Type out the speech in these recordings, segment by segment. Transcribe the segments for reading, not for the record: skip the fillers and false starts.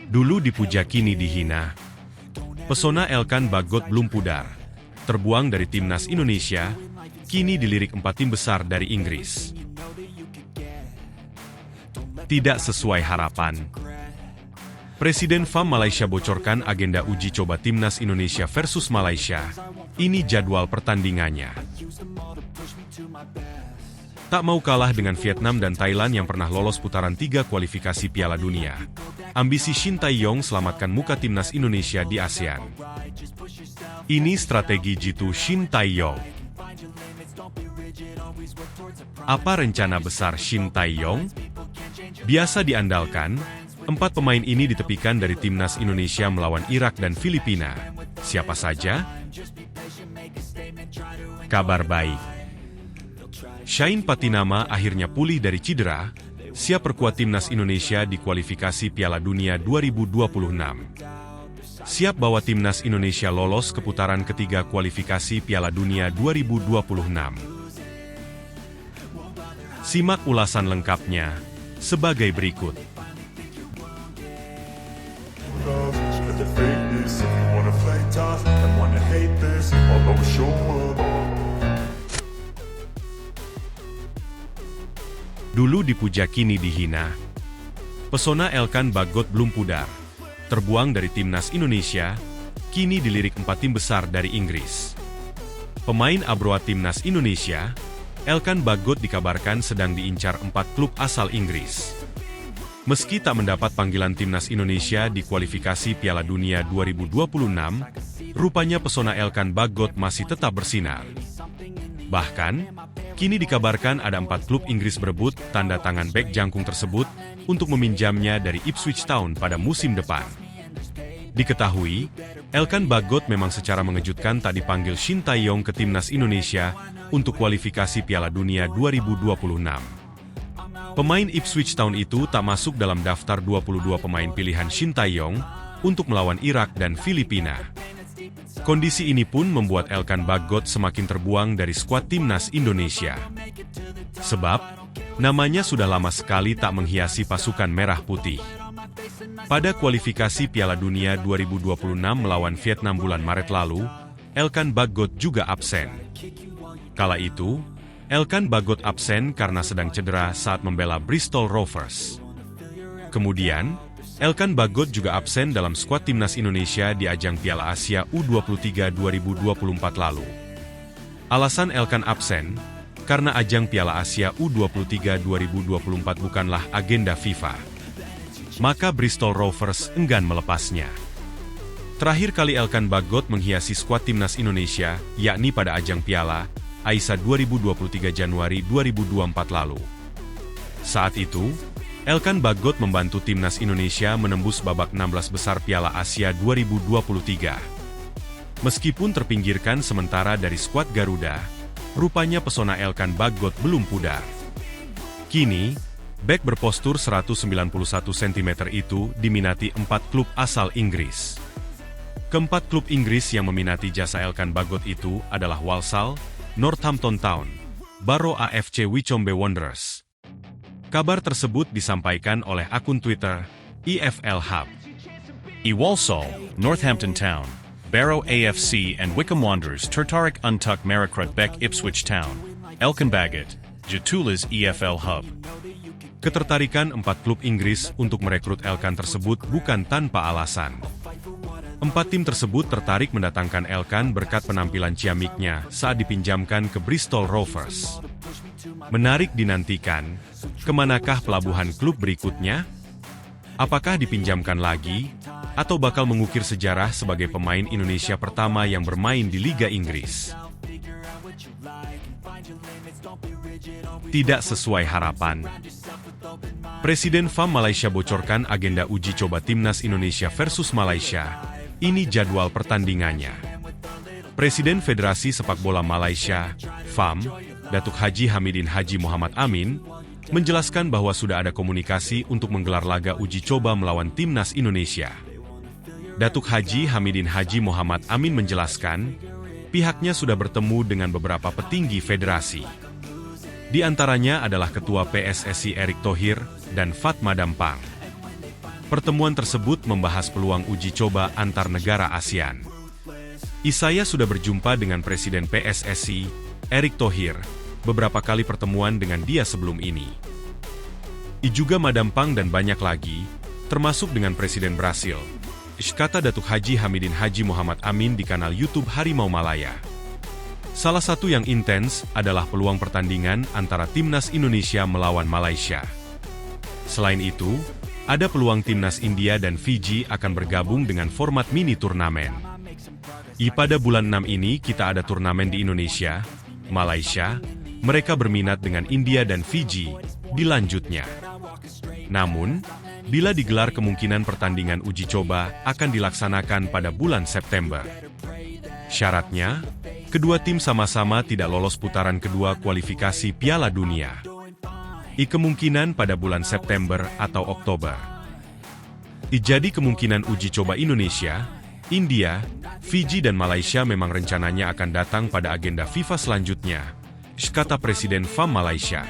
Dulu dipuja kini dihina. Pesona Elkan Bagot belum pudar. Terbuang dari timnas Indonesia, kini dilirik 4 tim besar dari Inggris. Tidak sesuai harapan. Presiden FAM Malaysia bocorkan agenda uji coba timnas Indonesia versus Malaysia. Ini jadwal pertandingannya. Tak mau kalah dengan Vietnam dan Thailand yang pernah lolos putaran 3 kualifikasi Piala Dunia. Ambisi Shin Tae-yong selamatkan muka timnas Indonesia di ASEAN. Ini strategi jitu Shin Tae-yong. Apa rencana besar Shin Tae-yong? Biasa diandalkan, 4 pemain ini ditepikan dari timnas Indonesia melawan Irak dan Filipina. Siapa saja? Kabar baik. Shaheen Patinama akhirnya pulih dari cedera, siap perkuat timnas Indonesia di kualifikasi Piala Dunia 2026. Siap bawa timnas Indonesia lolos ke putaran ketiga kualifikasi Piala Dunia 2026. Simak ulasan lengkapnya sebagai berikut. Dulu dipuja kini dihina. Pesona Elkan Bagot belum pudar. Terbuang dari timnas Indonesia, kini dilirik 4 tim besar dari Inggris. Pemain abroad timnas Indonesia, Elkan Bagot dikabarkan sedang diincar 4 klub asal Inggris. Meski tak mendapat panggilan timnas Indonesia di kualifikasi Piala Dunia 2026, rupanya pesona Elkan Bagot masih tetap bersinar. Bahkan, kini dikabarkan ada 4 klub Inggris berebut tanda tangan bek jangkung tersebut untuk meminjamnya dari Ipswich Town pada musim depan. Diketahui, Elkan Bagot memang secara mengejutkan tak dipanggil Shin Tae-yong ke timnas Indonesia untuk kualifikasi Piala Dunia 2026. Pemain Ipswich Town itu tak masuk dalam daftar 22 pemain pilihan Shin Tae-yong untuk melawan Irak dan Filipina. Kondisi ini pun membuat Elkan Bagot semakin terbuang dari skuad timnas Indonesia. Sebab, namanya sudah lama sekali tak menghiasi pasukan merah putih. Pada kualifikasi Piala Dunia 2026 melawan Vietnam bulan Maret lalu, Elkan Bagot juga absen. Kala itu, Elkan Bagot absen karena sedang cedera saat membela Bristol Rovers. Kemudian, Elkan Bagot juga absen dalam skuad timnas Indonesia di ajang Piala Asia U23 2024 lalu. Alasan Elkan absen, karena ajang Piala Asia U23 2024 bukanlah agenda FIFA. Maka Bristol Rovers enggan melepasnya. Terakhir kali Elkan Bagot menghiasi skuad timnas Indonesia, yakni pada ajang Piala AISA 2023 Januari 2024 lalu. Saat itu, Elkan Bagot membantu timnas Indonesia menembus babak 16 besar Piala Asia 2023. Meskipun terpinggirkan sementara dari skuad Garuda, rupanya pesona Elkan Bagot belum pudar. Kini, bek berpostur 191 cm itu diminati 4 klub asal Inggris. Keempat klub Inggris yang meminati jasa Elkan Bagot itu adalah Walsall, Northampton Town, Barrow AFC Wycombe Wanderers. Kabar tersebut disampaikan oleh akun Twitter, EFL Hub. Walsall, Northampton Town, Barrow AFC and Wycombe Wanderers tertarik untuk merekrut bek Ipswich Town, Elkan Bagot, Jatulas EFL Hub. Ketertarikan 4 klub Inggris untuk merekrut Elkan tersebut bukan tanpa alasan. 4 tim tersebut tertarik mendatangkan Elkan berkat penampilan ciamiknya saat dipinjamkan ke Bristol Rovers. Menarik dinantikan, kemanakah pelabuhan klub berikutnya? Apakah dipinjamkan lagi, atau bakal mengukir sejarah sebagai pemain Indonesia pertama yang bermain di Liga Inggris? Tidak sesuai harapan. Presiden FAM Malaysia bocorkan agenda uji coba timnas Indonesia versus Malaysia. Ini jadwal pertandingannya. Presiden Federasi Sepak Bola Malaysia, FAM, Datuk Haji Hamidin Haji Muhammad Amin, menjelaskan bahwa sudah ada komunikasi untuk menggelar laga uji coba melawan timnas Indonesia. Datuk Haji Hamidin Haji Muhammad Amin menjelaskan, pihaknya sudah bertemu dengan beberapa petinggi federasi. Di antaranya adalah Ketua PSSI Erick Thohir dan Fatma Dampang. Pertemuan tersebut membahas peluang uji coba antar negara ASEAN. Isaya sudah berjumpa dengan Presiden PSSI, Erick Thohir, beberapa kali pertemuan dengan dia sebelum ini. I juga Madampang dan banyak lagi, termasuk dengan Presiden Brasil, kata Datuk Haji Hamidin Haji Muhammad Amin di kanal YouTube Harimau Malaya. Salah satu yang intens adalah peluang pertandingan antara Timnas Indonesia melawan Malaysia. Selain itu, ada peluang Timnas India dan Fiji akan bergabung dengan format mini turnamen. Pada bulan 6 ini kita ada turnamen di Indonesia, Malaysia, mereka berminat dengan India dan Fiji di lanjutnya. Namun, bila digelar kemungkinan pertandingan uji coba akan dilaksanakan pada bulan September. Syaratnya, kedua tim sama-sama tidak lolos putaran kedua kualifikasi Piala Dunia. Kemungkinan pada bulan September atau Oktober. Jadi kemungkinan uji coba Indonesia, India, Fiji dan Malaysia memang rencananya akan datang pada agenda FIFA selanjutnya, kata Presiden FAM Malaysia.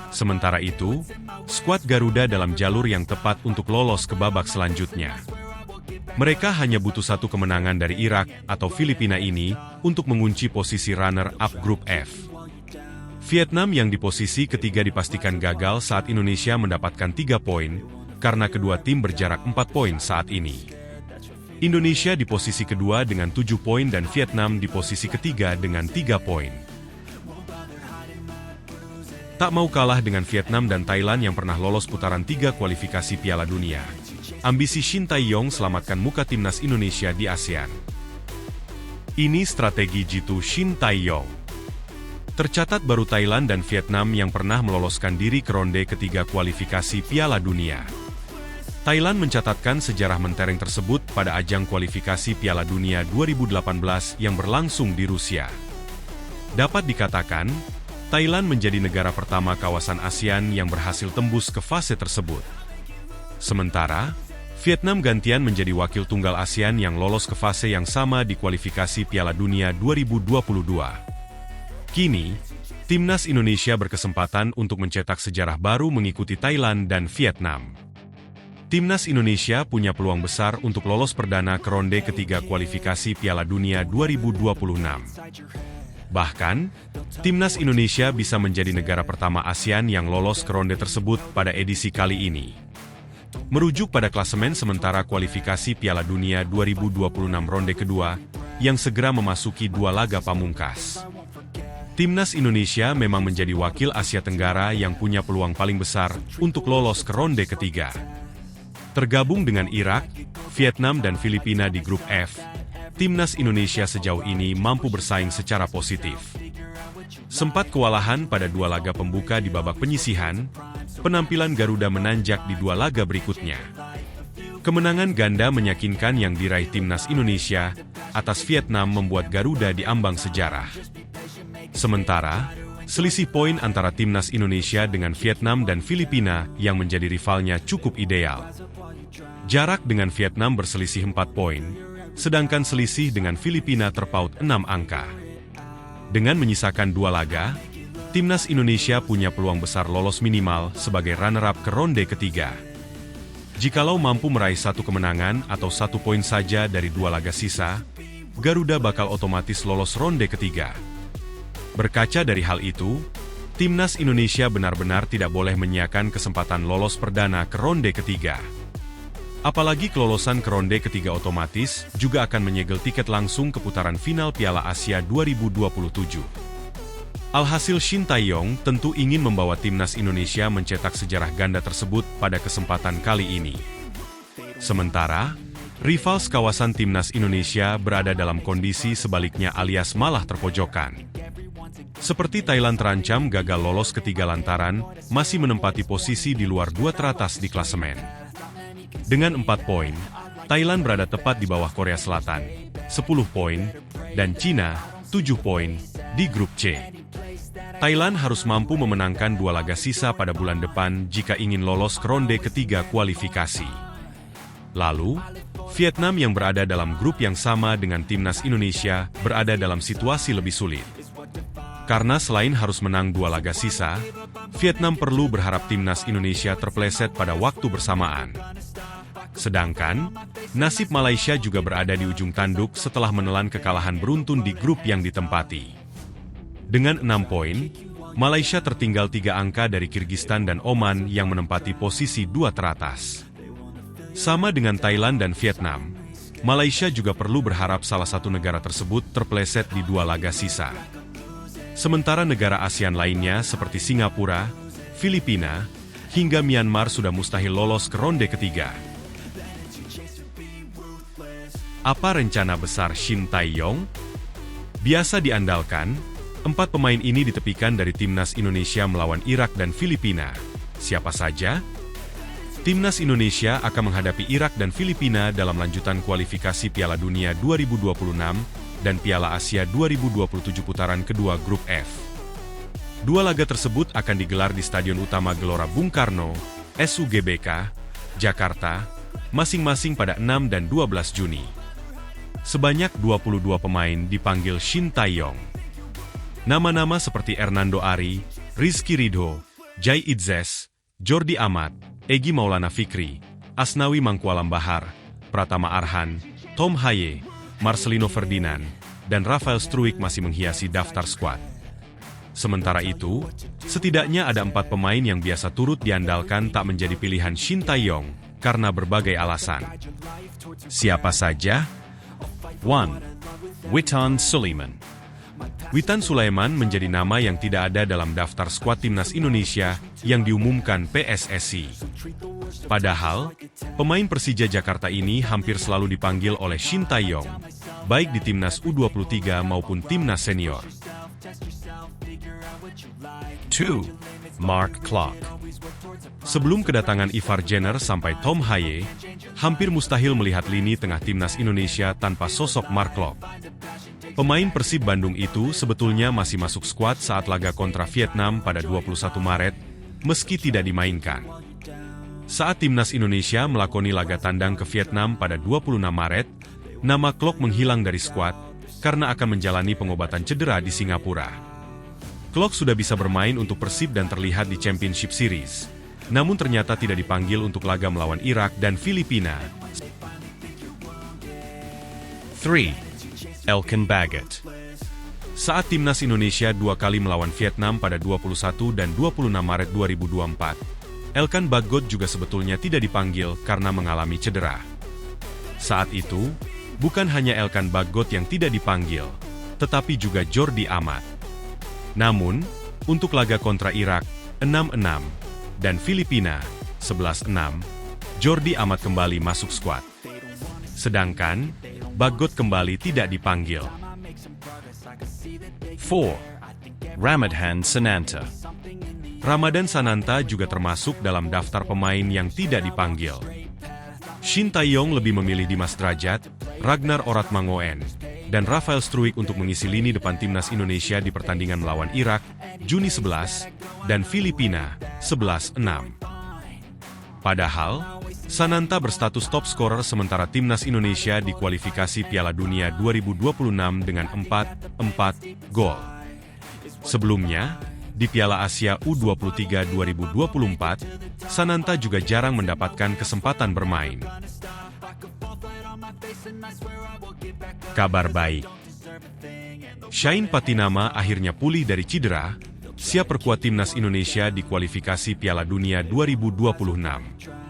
Sementara itu, skuad Garuda dalam jalur yang tepat untuk lolos ke babak selanjutnya. Mereka hanya butuh satu kemenangan dari Irak atau Filipina ini untuk mengunci posisi runner-up grup F. Vietnam yang di posisi ketiga dipastikan gagal saat Indonesia mendapatkan 3 poin, karena kedua tim berjarak 4 poin saat ini. Indonesia di posisi kedua dengan 7 poin dan Vietnam di posisi ketiga dengan 3 poin. Tak mau kalah dengan Vietnam dan Thailand yang pernah lolos putaran 3 kualifikasi Piala Dunia. Ambisi Shin Tae-yong selamatkan muka Timnas Indonesia di ASEAN. Ini strategi jitu Shin Tae-yong. Tercatat baru Thailand dan Vietnam yang pernah meloloskan diri ke ronde ketiga kualifikasi Piala Dunia. Thailand mencatatkan sejarah mentereng tersebut pada ajang kualifikasi Piala Dunia 2018 yang berlangsung di Rusia. Dapat dikatakan, Thailand menjadi negara pertama kawasan ASEAN yang berhasil tembus ke fase tersebut. Sementara, Vietnam gantian menjadi wakil tunggal ASEAN yang lolos ke fase yang sama di kualifikasi Piala Dunia 2022. Kini, Timnas Indonesia berkesempatan untuk mencetak sejarah baru mengikuti Thailand dan Vietnam. Timnas Indonesia punya peluang besar untuk lolos perdana ke ronde ketiga kualifikasi Piala Dunia 2026. Bahkan, Timnas Indonesia bisa menjadi negara pertama ASEAN yang lolos ke ronde tersebut pada edisi kali ini. Merujuk pada klasemen sementara kualifikasi Piala Dunia 2026 ronde kedua, yang segera memasuki 2 laga pamungkas. Timnas Indonesia memang menjadi wakil Asia Tenggara yang punya peluang paling besar untuk lolos ke ronde ketiga. Tergabung dengan Irak, Vietnam dan Filipina di grup F, Timnas Indonesia sejauh ini mampu bersaing secara positif. Sempat kewalahan pada 2 laga pembuka di babak penyisihan, penampilan Garuda menanjak di 2 laga berikutnya. Kemenangan ganda meyakinkan yang diraih Timnas Indonesia atas Vietnam membuat Garuda diambang sejarah. Sementara, selisih poin antara Timnas Indonesia dengan Vietnam dan Filipina yang menjadi rivalnya cukup ideal. Jarak dengan Vietnam berselisih 4 poin, sedangkan selisih dengan Filipina terpaut 6 angka. Dengan menyisakan 2 laga, Timnas Indonesia punya peluang besar lolos minimal sebagai runner-up ke ronde ketiga. Jikalau mampu meraih 1 kemenangan atau 1 poin saja dari 2 laga sisa, Garuda bakal otomatis lolos ronde ketiga. Berkaca dari hal itu, Timnas Indonesia benar-benar tidak boleh menyiakan kesempatan lolos perdana ke ronde ketiga. Apalagi kelolosan ke ronde ketiga otomatis juga akan menyegel tiket langsung ke putaran final Piala Asia 2027. Alhasil Shin Tae-yong tentu ingin membawa Timnas Indonesia mencetak sejarah ganda tersebut pada kesempatan kali ini. Sementara, rival sekawasan Timnas Indonesia berada dalam kondisi sebaliknya alias malah terpojokan. Seperti Thailand terancam gagal lolos ketiga lantaran, masih menempati posisi di luar 2 teratas di klasemen. Dengan 4 poin, Thailand berada tepat di bawah Korea Selatan, 10 poin, dan Cina, 7 poin, di grup C. Thailand harus mampu memenangkan 2 laga sisa pada bulan depan jika ingin lolos ke ronde ketiga kualifikasi. Lalu, Vietnam yang berada dalam grup yang sama dengan Timnas Indonesia berada dalam situasi lebih sulit. Karena selain harus menang 2 laga sisa, Vietnam perlu berharap Timnas Indonesia terpeleset pada waktu bersamaan. Sedangkan, nasib Malaysia juga berada di ujung tanduk setelah menelan kekalahan beruntun di grup yang ditempati. Dengan 6 poin, Malaysia tertinggal 3 angka dari Kirgistan dan Oman yang menempati posisi 2 teratas. Sama dengan Thailand dan Vietnam, Malaysia juga perlu berharap salah satu negara tersebut terpeleset di 2 laga sisa. Sementara negara ASEAN lainnya seperti Singapura, Filipina, hingga Myanmar sudah mustahil lolos ke ronde ketiga. Apa rencana besar Shin Tae-yong? Biasa diandalkan, 4 pemain ini ditepikan dari timnas Indonesia melawan Irak dan Filipina. Siapa saja? Timnas Indonesia akan menghadapi Irak dan Filipina dalam lanjutan kualifikasi Piala Dunia 2026 dan Piala Asia 2027 putaran kedua Grup F. 2 laga tersebut akan digelar di Stadion Utama Gelora Bung Karno, SUGBK, Jakarta, masing-masing pada 6 dan 12 Juni. Sebanyak 22 pemain dipanggil Shin Tae-yong. Nama-nama seperti Hernando Ari, Rizky Ridho, Jai Idzes, Jordi Amat, Egy Maulana Fikri, Asnawi Mangkualam Bahar, Pratama Arhan, Tom Haye, Marcelino Ferdinand, dan Rafael Struijk masih menghiasi daftar skuad. Sementara itu, setidaknya ada 4 pemain yang biasa turut diandalkan tak menjadi pilihan Shin Tae-yong karena berbagai alasan. Siapa saja? 1. Witan Sulaiman. Witan Sulaiman menjadi nama yang tidak ada dalam daftar skuad timnas Indonesia yang diumumkan PSSI. Padahal, pemain Persija Jakarta ini hampir selalu dipanggil oleh Shin Tae-yong, baik di timnas U23 maupun timnas senior. 2. Mark Klok. Sebelum kedatangan Ivar Jenner sampai Tom Haye, hampir mustahil melihat lini tengah timnas Indonesia tanpa sosok Mark Klok. Pemain Persib Bandung itu sebetulnya masih masuk skuad saat laga kontra Vietnam pada 21 Maret, meski tidak dimainkan. Saat timnas Indonesia melakoni laga tandang ke Vietnam pada 26 Maret, nama Klok menghilang dari skuad karena akan menjalani pengobatan cedera di Singapura. Klok sudah bisa bermain untuk Persib dan terlihat di Championship Series, namun ternyata tidak dipanggil untuk laga melawan Irak dan Filipina. 3. Elkan Baggott. Saat timnas Indonesia 2 kali melawan Vietnam pada 21 dan 26 Maret 2024, Elkan Baggott juga sebetulnya tidak dipanggil karena mengalami cedera. Saat itu, bukan hanya Elkan Baggott yang tidak dipanggil, tetapi juga Jordi Amat. Namun, untuk laga kontra Irak, 6-6, dan Filipina, 11-6, Jordi Amat kembali masuk skuad. Sedangkan, Baggott kembali tidak dipanggil. 4. Ramadhan Sananta. Ramadan Sananta juga termasuk dalam daftar pemain yang tidak dipanggil. Shin Tae-yong lebih memilih Dimas Drajat, Ragnar Oratmangoen, dan Rafael Struijk untuk mengisi lini depan timnas Indonesia di pertandingan melawan Irak, Juni 11, dan Filipina, 11-6. Padahal, Sananta berstatus top scorer sementara timnas Indonesia di kualifikasi Piala Dunia 2026 dengan 4 gol. Sebelumnya, di Piala Asia U23 2024, Sananta juga jarang mendapatkan kesempatan bermain. Kabar baik. Shain Patinama akhirnya pulih dari cedera, siap perkuat timnas Indonesia di kualifikasi Piala Dunia 2026.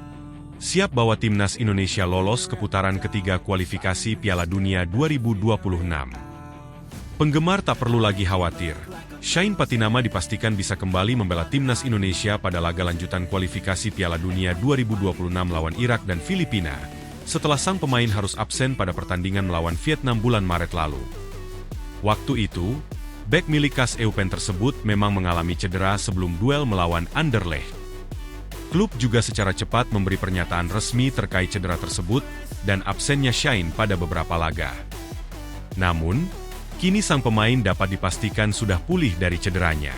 Siap bawa timnas Indonesia lolos ke putaran ketiga kualifikasi Piala Dunia 2026. Penggemar tak perlu lagi khawatir. Shain Patinama dipastikan bisa kembali membela timnas Indonesia pada laga lanjutan kualifikasi Piala Dunia 2026 lawan Irak dan Filipina, setelah sang pemain harus absen pada pertandingan melawan Vietnam bulan Maret lalu. Waktu itu, bek milik KAS Eupen tersebut memang mengalami cedera sebelum duel melawan Anderlecht. Klub juga secara cepat memberi pernyataan resmi terkait cedera tersebut dan absennya Shain pada beberapa laga. Namun, kini sang pemain dapat dipastikan sudah pulih dari cederanya.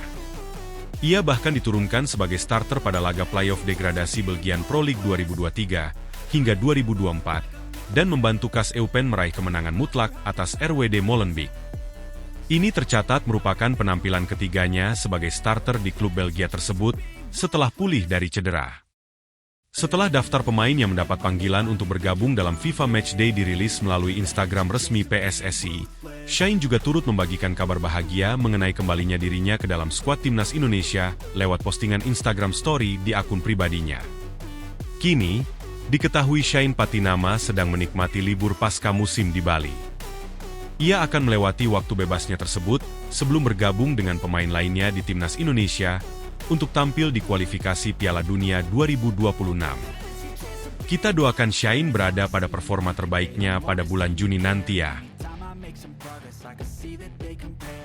Ia bahkan diturunkan sebagai starter pada laga playoff degradasi Belgian Pro League 2023 hingga 2024 dan membantu KAS Eupen meraih kemenangan mutlak atas RWD Molenbeek. Ini tercatat merupakan penampilan ketiganya sebagai starter di klub Belgia tersebut setelah pulih dari cedera. Setelah daftar pemain yang mendapat panggilan untuk bergabung dalam FIFA Matchday dirilis melalui Instagram resmi PSSI, Shine juga turut membagikan kabar bahagia mengenai kembalinya dirinya ke dalam skuad Timnas Indonesia lewat postingan Instagram Story di akun pribadinya. Kini, diketahui Shine Patinama sedang menikmati libur pasca musim di Bali. Ia akan melewati waktu bebasnya tersebut sebelum bergabung dengan pemain lainnya di Timnas Indonesia untuk tampil di kualifikasi Piala Dunia 2026. Kita doakan Shine berada pada performa terbaiknya pada bulan Juni nanti ya.